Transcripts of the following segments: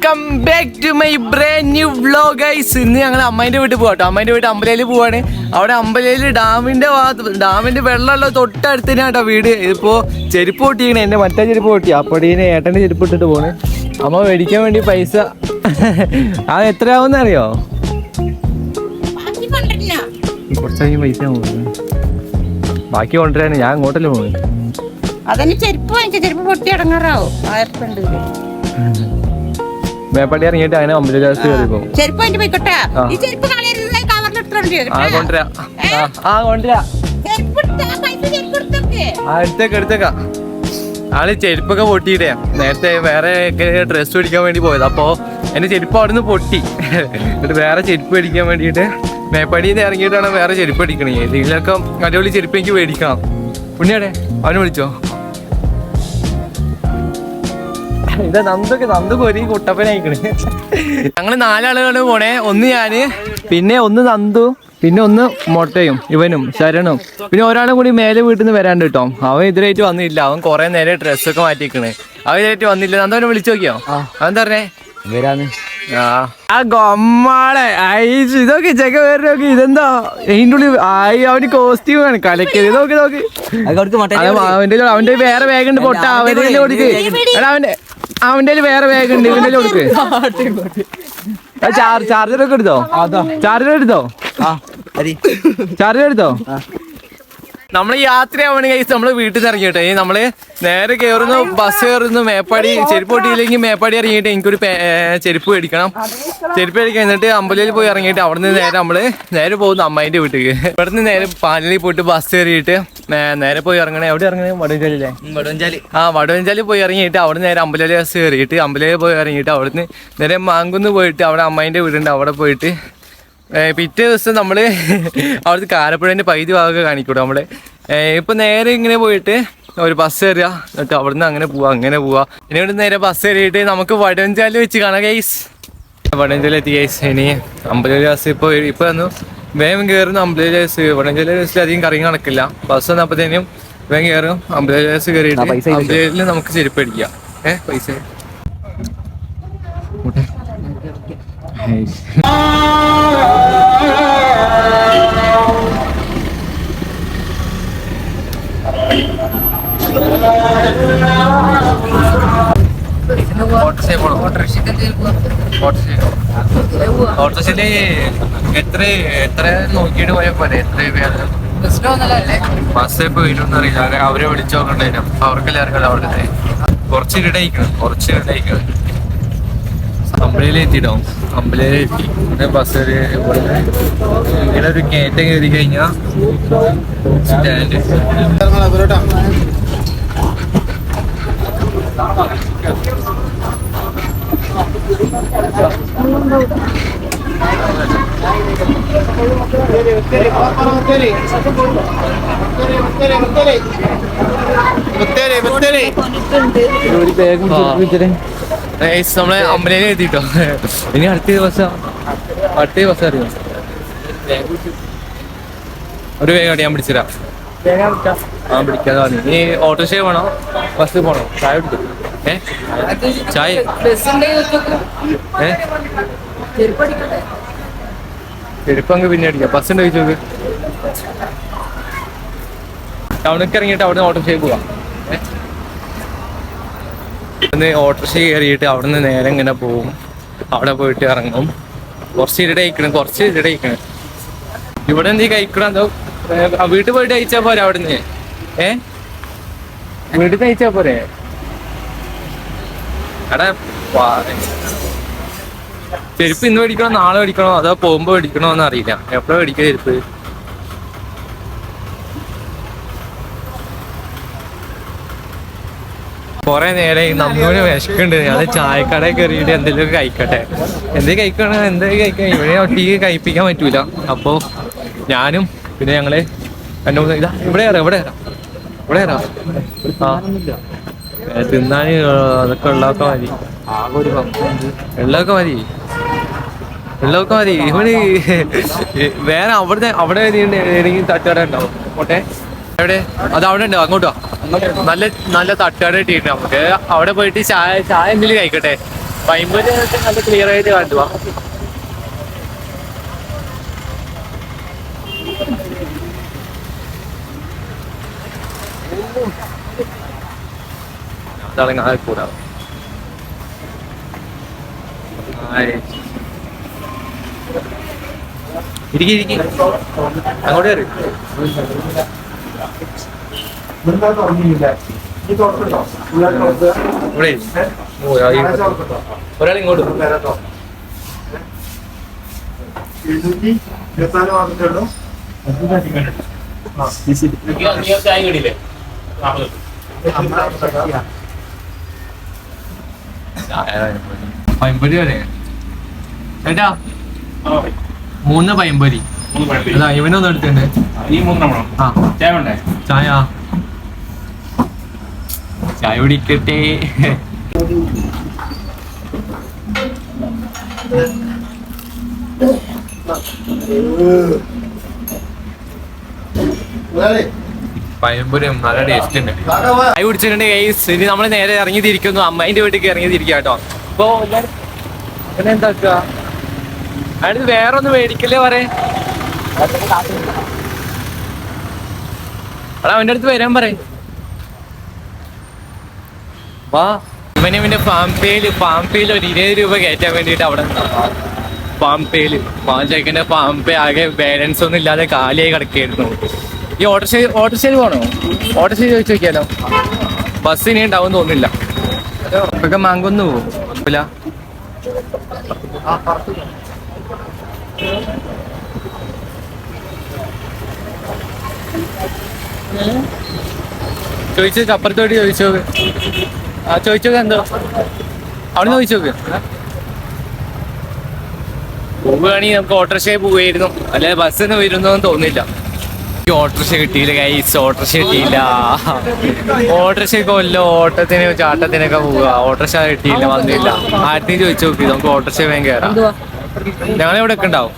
Welcome back to my brand new vlog guys. ഇന്ന് ഞങ്ങൾ അമ്മേൻ്റെ വീട്ടിൽ പോകട്ടോ. അമ്മേൻ്റെ വീട്ടിൽ അമ്പലയിൽ പോവാണ്. അവിടെ അമ്പലയിൽ ഡാമിൻ്റെ വെള്ളമുള്ള തൊട്ടടുത്ത് തന്നെയാട്ടോ വീട്. ഇതിപ്പോൾ ചെരുപ്പ് പൊട്ടിക്കണേ, എൻ്റെ മറ്റേ ചെരുപ്പ് പൊട്ടി. അപ്പോൾ ഏട്ടൻ്റെ ചെരുപ്പ് ഇട്ടിട്ട് പോണ്. അമ്മ മേടിക്കാൻ വേണ്ടി പൈസ അത് എത്രയാവുമെന്ന് അറിയോ? കുറച്ചധികം പൈസ ബാക്കി കൊണ്ടുവരാൻ ഞാൻ അങ്ങോട്ടല്ലേ പോകുന്നത്. അതന്നെ ചെരുപ്പ് വാങ്ങിച്ച ചെരുപ്പ് പൊട്ടി അടങ്ങാറാവും. 1000 മേപ്പാടി ഇറങ്ങിയിട്ട് അങ്ങനെ അമ്പലം കയറി പോകും. ചെരുപ്പ് വാങ്ങിട്ട് പോയിക്കോട്ടെ. ഈ ചെരുപ്പ് എടുത്തേക്കാം. ആള് ചെരുപ്പൊക്കെ പൊട്ടിയിട്ടേ നേരത്തെ വേറെ ഡ്രസ്സ് മേടിക്കാൻ വേണ്ടി പോയത്. അപ്പോ എന്റെ ചെരുപ്പ് അവിടെ നിന്ന് പൊട്ടി. എന്നിട്ട് വേറെ ചെരുപ്പ് മേടിക്കാൻ വേണ്ടിയിട്ട് മേപ്പാടിയിൽ നിന്ന് ഇറങ്ങിയിട്ടാണ് വേറെ ചെരുപ്പ് അടിക്കണേ. ഇതിലൊക്കെ അടിപൊളി ചെരുപ്പ് എനിക്ക് മേടിക്കണം. പുണ്യാടെ അവനെ വിളിച്ചോ? ഇതാ നന്ദു ഒരു കുട്ടപ്പനായിക്കണ്. ഞങ്ങള് 4 ആളുകളാണ് പോണേ. ഒന്ന് ഞാന്, പിന്നെ ഒന്ന് നന്ദു, പിന്നെ ഒന്ന് മൊട്ടയും ഇവനും ശരണും, പിന്നെ ഒരാളും കൂടി മേലെ വീട്ടിൽ നിന്ന് വരാണ്ട് കേട്ടോ. അവൻ ഇതിലായിട്ട് വന്നില്ല. അവൻ കുറെ നേരം ഡ്രസ്സൊക്കെ മാറ്റിക്കണ്. അവൻ ഇതിലായിട്ട് വന്നില്ല. നന്ദവനെ വിളിച്ചു നോക്കിയോ? അതെന്താ പറഞ്ഞേ? വരാന്ന്. ആ ഗമ്മാളെ ഇതൊക്കെ ചെക്ക വേറെ നോക്കി. ഇതെന്താ അതിൻ്റെ ഉള്ളിൽ അവന് കോസ്റ്റ്യൂം ആണ് കലക്കിയത്. നോക്കി അവന്റെ വേറെ ബാഗ് ഉണ്ട് പൊട്ട. അവന്റെ കൊടുക്ക്. അവന്റെ വേറെ ബാഗ് ഉണ്ട്. ഇവന്റെ കൊടുക്ക്. ചാർജറൊക്കെ എടുത്തോ? ചാർജർ എടുത്തോ? നമ്മള് യാത്രയാവണ കഴിച്ച് നമ്മള് വീട്ടിൽ നിന്ന് ഇറങ്ങിയിട്ടെ നമ്മള് നേരെ കയറുന്നു, ബസ് കയറുന്നു. മേപ്പാടി ചെരുപ്പ് പൊട്ടിയില്ലെങ്കിൽ മേപ്പാടി ഇറങ്ങിയിട്ട് എനിക്കൊരു ചെരുപ്പ് മേടിക്കണം. ചെരുപ്പ് മേടിക്കാൻ എന്നിട്ട് അമ്പലയിൽ പോയി ഇറങ്ങിയിട്ട് അവിടെ നിന്ന് നേരെ പോകുന്നു അമ്മായിന്റെ വീട്ടിലേക്ക്. ഇവിടെ നിന്ന് നേരെ പാലയിൽ പോയിട്ട് ബസ് കയറിയിട്ട് നേരെ പോയി ഇറങ്ങണേ. എവിടെ ഇറങ്ങണേ? വടുവഞ്ചാലില്ലേ? വടുവഞ്ചാലി പോയി ഇറങ്ങിയിട്ട് അവിടെ നേരെ അമ്പലയിൽ ബസ് കയറിയിട്ട് അമ്പലയിൽ പോയി ഇറങ്ങിയിട്ട് അവിടുന്ന് നേരെ മാങ്കുന്ന് പോയിട്ട് അവിടെ അമ്മായിന്റെ വീടുണ്ട്. അവിടെ പോയിട്ട് പിറ്റേ ദിവസം നമ്മള് അവിടുത്തെ കാരപ്പുഴേന്റെ പൈതി ഭാഗമൊക്കെ കാണിക്കൂടെ നമ്മള്. ഇപ്പൊ നേരെ ഇങ്ങനെ പോയിട്ട് ഒരു ബസ് കയറുക, എന്നിട്ട് അവിടുന്ന് അങ്ങനെ പോവാ. ഇനി ഇവിടെ നേരെ ബസ് കയറിയിട്ട് നമുക്ക് വടുവഞ്ചാലി വെച്ച് കാണാം ഗൈസ്. വടുവഞ്ചാലി എത്തി ഗൈസ്. ഇനി അമ്പലവയൽ ബസ് ഇപ്പൊ വന്നു. വേഗം കയറുന്നു അമ്പലവയൽ ബസ്. വടുവഞ്ചാലി ബസ്സിൽ അധികം കറങ്ങി നടക്കില്ല. ബസ് വന്നപ്പോഴത്തേനും വേഗം കയറും അമ്പലവയൽ ബസ് കയറിയിട്ട് അമ്പലവയലിൽ നമുക്ക് ചെരുപ്പ് അടിക്കാം. പൈസ ഓട്ടോറിക്ഷയില് എത്ര നോക്കിയിട്ട് പോയാൽ പോലെ എത്ര ബസ് ഇപ്പൊ വരുമെന്ന് അറിയില്ല. അവരെ വിളിച്ചു നോക്കണ്ടായിരുന്നു. അവർക്കെല്ലാം അറിയാലോ. അവിടെ കുറച്ച് ഇരടായിക്കണം. അമ്പലയിലെത്തിട്ടോ. അമ്പലയിലെത്തി ബസ് ഇങ്ങനെ ഒരു കയറ്റം കയറി കഴിഞ്ഞാ സ്റ്റാൻഡ്. നമ്മളെ അമ്പലയിൽ എത്തിട്ടോ. ഇനി അടുത്ത ബസ് അറിയോ? ഒരു വേഗം ഞാൻ പിടിച്ചുതരാം. പിടിക്കാതെ പറഞ്ഞു. ഇനി ഓട്ടോറിക്ഷ വേണോ ബസ് പോണോ? ചായ പിടിക്കും. ചായ ചെരുപ്പ് അങ്ങ് പിന്നെ അടിക്കാം. ബസ് ഉണ്ട് ചോദിച്ചോക്ക്. ടൗണിലേക്ക് ഇറങ്ങിയിട്ട് അവിടെ നിന്ന് ഓട്ടോറിക്ഷയിൽ പോവാം. ഓട്ടോറിക്ഷ കയറിയിട്ട് അവിടെ നിന്ന് നേരെ ഇങ്ങനെ പോവും. അവിടെ പോയിട്ട് ഇറങ്ങും. കുറച്ച് ഇരടയിക്കണം. ഇവിടെ എന്ത് കഴിക്കണം? എന്തോ വീട്ടിൽ പോയിട്ട് അയച്ചാ പോരെ? അവിടുന്ന് വീട്ടിൽ നിന്ന് അയച്ചാ പോരെ? എടാ ചെരുപ്പ് ഇന്ന് മേടിക്കണോ നാളെ മേടിക്കണോ അതോ പോകുമ്പോ മേടിക്കണോ എന്ന് അറിയില്ല. എപ്പോഴും മേടിക്കുക ചെരുപ്പ്. കൊറേ നേരം നമ്മൂന് വിശക്കുണ്ട്. അത് ചായക്കടയിൽ കയറിയിട്ട് എന്തെങ്കിലും കഴിക്കട്ടെ. എന്തെങ്കിലും കഴിക്കണം. ഇവിടെ ഒട്ടിക്ക് കഴിപ്പിക്കാൻ പറ്റൂല. അപ്പോ ഞാനും പിന്നെ ഞങ്ങള് ഇവിടെ ഇറാം. തിന്നാന് അതൊക്കെ ഉള്ളതൊക്കെ മതി. ഇവിടെ വേറെ അവിടെ ഏതെങ്കിലും തട്ടുകട ഉണ്ടാവും. പോട്ടെ എവിടെ? അത് അവിടെ ഉണ്ടോ? അങ്ങോട്ടോ? നല്ല തട്ടുകട കിട്ടിയിട്ട് നമുക്ക് അവിടെ പോയിട്ട് ചായ എന്തെങ്കിലും കഴിക്കട്ടെ. പൈമ്പൊരി നല്ല ക്ലിയർ ആയിട്ട് കാട്ടുവാ. കൂടാ ഇരിക്കി ഇരിക്കി അങ്ങോട്ട് കയറി. ഒരാൾ ഇങ്ങോട്ട് പൈമ്പൊരി വരെ ചേട്ടാ 3 പൈമ്പൊരി. അതാ ഇവനൊന്നും എടുത്തിട്ടുണ്ട്. ചായ ചായ കുടിക്കട്ടെ. പഴംപൊരിയും നല്ല ടേസ്റ്റ് ഉണ്ട്. ചായ കുടിച്ചിട്ടുണ്ട് ഗൈസ്. ഇനി നമ്മൾ നേരെ ഇറങ്ങി തിരിക്കുന്നു, അമ്മേന്റെ വീട്ടിലേക്ക് ഇറങ്ങി തിരിക്കുക കേട്ടോ. അപ്പൊ പിന്നെ എന്താക്കുക, അതിന് വേറെ ഒന്ന് മേടിക്കല്ലേ പറയേ. അവന്റെ അടുത്ത് വരാൻ പറയും. വാ. ഇവന്റെ ഫാം പേയിൽ ഒരു 20 രൂപ കയറ്റാൻ വേണ്ടിട്ട് അവിടെ ഫാം പേയില് ചേക്കന്റെ ഫാം പേ ആകെ ബാലൻസ് ഒന്നും ഇല്ലാതെ കാലിയായി കിടക്കായിരുന്നു. ഈ ഓട്ടോറിക്ഷയിൽ പോണോ? ഓട്ടോറിക്ഷ ചോദിച്ചു നോക്കിയാലോ. ബസ് ഇനി ഉണ്ടാവും തോന്നില്ല. ഇപ്പൊക്കെ മാങ്കൊന്നു പോവില്ല. ചോദിച്ചു അപ്പുറത്തോട്ട് ചോദിച്ചു നോക്ക്. ചോദിച്ചോക്ക് എന്തോ അവിടെ ചോദിച്ചോക്ക്. പോവുകയാണെങ്കിൽ നമുക്ക് ഓട്ടോറിക്ഷയിൽ പോവുമായിരുന്നു, അല്ലെ ബസ്സിന് വരുന്നോന്ന് തോന്നില്ല. ഓട്ടോറിക്ഷ കിട്ടിയില്ല ഗൈസ്, ഓട്ടോറിക്ഷ കിട്ടിയില്ല. ഓട്ടോറിക്ഷയൊക്കെ വല്ലോ ഓട്ടത്തിന് ചാട്ടത്തിനൊക്കെ പോവുക, ഓട്ടോറിക്ഷ കിട്ടിയില്ല, വന്നില്ല. ആർക്കും ചോദിച്ചു നോക്കി, നമുക്ക് ഓട്ടോറിക്ഷ വേഗം കയറാം. ഞങ്ങളിവിടെ ഒക്കെ ഉണ്ടാവും.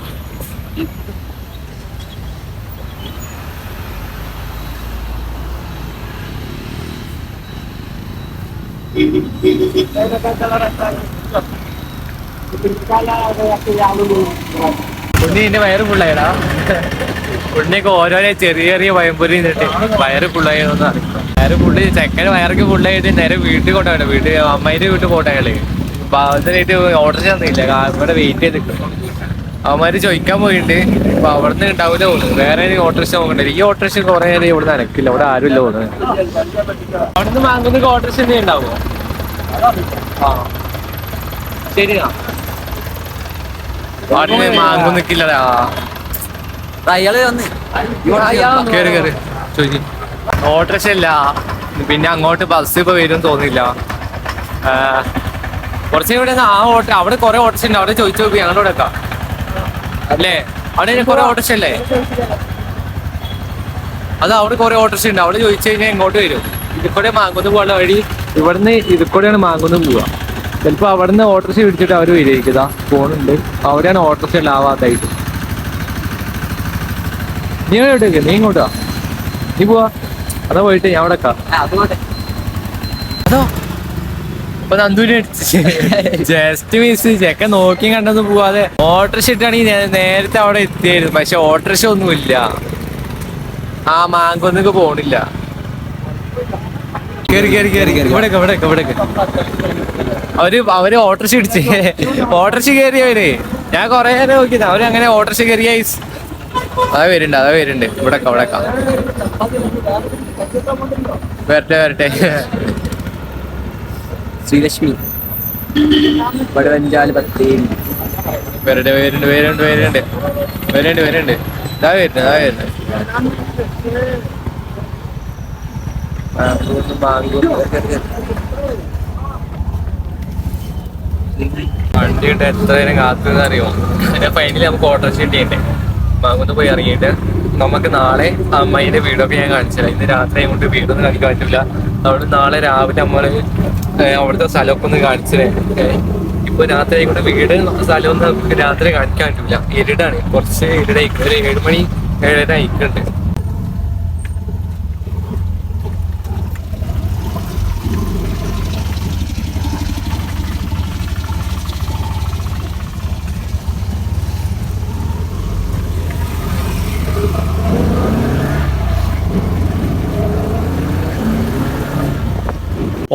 ഉണ്ണിന്റെ വയറ് ഫുള്ളായടാ. ഉണ്ണിയൊക്കെ ഓരോരോ ചെറിയ ചെറിയ പഴംപൊരി നിന്നിട്ട് വയറ് ഫുള്ളായെന്ന് അറിയില്ല. വയറ് ഫുള്ള് ചെക്കന് വയറൊക്കെ ഫുള്ളായിട്ട് നേരെ വീട്ടിൽ കൊണ്ടുപോകണം. അമ്മേന്റെ വീട്ടിൽ പോട്ടെ. അപ്പൊ അതിനായിട്ട് ഓർഡർ ചെയ്യുന്നില്ല, ഇവിടെ വെയിറ്റ് ചെയ്തിട്ട് അവന്മാര് ചോദിക്കാൻ പോയിട്ടുണ്ട്. അപ്പൊ അവിടുന്ന് ഉണ്ടാവില്ല തോന്നുന്നു. വേറെ ഓട്ടോറിക്ഷ നോക്കണ്ടേ. ഈ ഓട്ടോറിക്ഷ കുറെ നേരം ഇവിടെ നനക്കില്ല, ഇവിടെ ആരുമില്ല തോന്നുന്നു. അവിടുന്ന് മാങ്ങുന്ന ഓട്ടോറിക്ഷ എന്തെങ്കിലും ഉണ്ടാവുമോ? ആ ശരിയാ, അവിടെ മാങ്ങ നിക്കില്ലടാ. കേറി കേറി ചോദിച്ചു. ഓട്ടോറിക്ഷ ഇല്ല, പിന്നെ അങ്ങോട്ട് ബസ് ഇപ്പൊ വരും തോന്നില്ല. കുറച്ച് ഇവിടെ ആ ഓട്ടോ അവിടെ കുറെ ഓട്ടോറിക്ഷ ഉണ്ട്, അവിടെ ചോദിച്ചു നോക്കി. ഞങ്ങളുടെ ഇവിടെ വെക്കാം അല്ലേ? അവിടെ കുറെ ഓട്ടോറിക്ഷ അല്ലേ? അത് അവിടെ കുറെ ഓട്ടോറിക്ഷ ഉണ്ട്, അവിടെ ചോദിച്ചു കഴിഞ്ഞാൽ ഇങ്ങോട്ട് വരും. ഇതിക്കൂടെ മാങ്കുന്ന് പോകാനുള്ള വഴി ഇവിടുന്ന് ഇതിക്കൂടെയാണ് മാങ്കുന്ന് പോവുക. ചിലപ്പോ അവിടുന്ന് ഓട്ടോറിക്ഷ പിടിച്ചിട്ട് അവര് വരിക. ഫോണുണ്ട്, അവിടെയാണ് ഓട്ടോറിക്ഷ ഉണ്ടാവാത്തായിട്ട്. നീ എവിടേക്ക്? നീ ഇങ്ങോട്ടാ, നീ പോവാ. അതാ പോയിട്ട് ഞാൻ അവിടെ അതോ അപ്പൊ നന്ദൂരി ജസ്റ്റ് മിസ്. ചെക്കൻ നോക്കി കണ്ടൊന്നും പോവാതെ ഓട്ടോറിക്ഷ ഇട്ടാണെങ്കിൽ നേരത്തെ അവിടെ എത്തിയായിരുന്നു. പക്ഷെ ഓട്ടോറിക്ഷ ഒന്നുമില്ല, ആ മാങ്കൊന്നൊക്കെ പോണില്ല. ഇവിടേക്ക് അവര് ഓട്ടോറിക്ഷ ഇടിച്ച് ഓട്ടോറിക്ഷ കയറിയവര്. ഞാൻ കൊറേ നേരം നോക്കിയത് അവര് അങ്ങനെ ഓട്ടോറിക്ഷ കയറിയ. അതാ വരുന്നുണ്ട് ഇവിടൊക്കെ വരട്ടെ. ശ്രീലക്ഷ്മി വടവഞ്ചാല് 10 വരുന്നുണ്ട്. ഇതാ വരുന്നുണ്ട്. വണ്ടി ഉണ്ട്, എത്ര നേരം കാത്തുനിന്ന് അറിയോ. അതിന്റെ ഫൈനലി നമുക്ക് ഓട്ടോറിക്ഷ കിട്ടിയിട്ടേ മാങ്ങോട്ട് പോയി ഇറങ്ങിയിട്ട് നമുക്ക് നാളെ അമ്മയുടെ വീടൊക്കെ ഞാൻ കാണിച്ചില്ല. ഇന്ന് രാത്രി കൊണ്ട് വീടൊന്നും കാണിക്കാൻ പറ്റില്ല. അവിടെ നാളെ രാവിലെ നമ്മള് അവിടുത്തെ സ്ഥലമൊക്കെ ഒന്ന് കാണിച്ചേ. ഇപ്പൊ രാത്രി ആയിക്കൊണ്ട് വീട് സ്ഥലമൊന്നും നമുക്ക് രാത്രി കാണിക്കാൻ പറ്റില്ല, ഇരുടാണ്. കുറച്ച് ഇരുടായിക്കും, ഒരു 7 മണി 7:30 ആയിക്കുണ്ട്.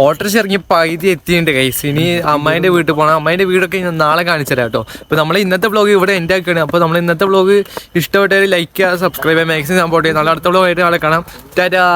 ഓട്ടോറിക്ഷ ഇറങ്ങി പകുതി എത്തിയിട്ടുണ്ട് ഗൈസ്. ഇനി അമ്മായിൻ്റെ വീട്ടിൽ പോകണം. അമ്മായിൻ്റെ വീടൊക്കെ ഞാൻ നാളെ കാണിച്ചു തരാം കേട്ടോ. അപ്പോൾ നമ്മൾ ഇന്നത്തെ വ്ളോഗ് ഇവിടെ എൻ്റെ ആക്കുകയാണ്. അപ്പോൾ നമ്മൾ ഇന്നത്തെ വ്ളോഗ് ഇഷ്ടപ്പെട്ടാൽ ലൈക്ക് ചെയ്യുക, സബ്സ്ക്രൈബ് ചെയ്യുക, മാക്സിമം സപ്പോർട്ട് ചെയ്യുക. നാളെ അടുത്ത വ്ളോഗ് ആയിട്ട് നാളെ കാണാം. ടാറ്റാ.